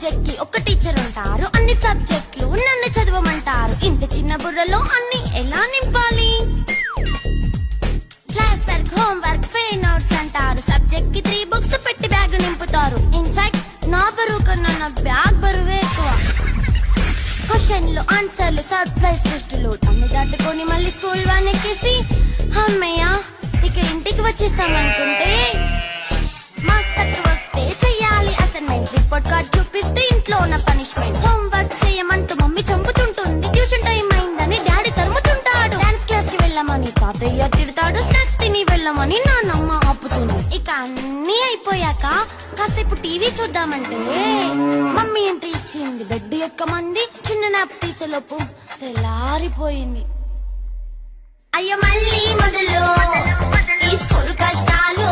Subject కి ఒక teacher ఉంటారు, అన్ని సబ్జెక్టులు నన్ను చదవమంటారు. ఇంత చిన్న బుర్రలో అన్ని ఎలా నింపాలి? Class work, home work, fair notes అంటారు. సబ్జెక్ట్ కి 3 బుక్స్ పెట్టి బ్యాగ్ నింపుతారు. ఇన్ఫాక్ట్ నా బరువు కన్నా నా బ్యాగ్ బరువే ఎక్కువ. క్వశ్చన్లు, ఆన్సర్లు, సర్ప్రైజ్ టెస్టులు అన్ని దాటుకొని మళ్ళీ స్కూల్ వాన్ ఎక్కేసి అమ్మయ్య ఇక ఇంటికి వచ్చేస్తామనుకుంటే మార్క్స్ తక్కువ వస్తే చెయ్యాలి అసైన్మెంట్. రిపోర్ట్ కార్డ్ చూపిస్తే ఇంట్లో ఉన్న పనిష్మెంట్. హోమ్ వర్క్ చేయమంటూ మమ్మీ చంపుతుంటుంది. ట్యూషన్ టైం అయిందని డాడీ తరుముతుంటాడు. డాన్స్ క్లాస్ కి వెళ్ళమని తాతయ్య తిడతాడు. స్నాక్స్ తిని వెళ్ళమని నాన్నమ్మ ఆపుతుంది. ఇక అన్నీ అయిపోయాక కాసేపు టీవీ చూద్దామంటే మమ్మీ ఎంట్రీ ఇచ్చింది. బెడ్ ఎక్కమంది. చిన్న నాప్ తీసేలోపు తెల్లారిపోయింది. అయ్యో మళ్ళీ మొదలు ఈ స్కూల్ కష్టాలు.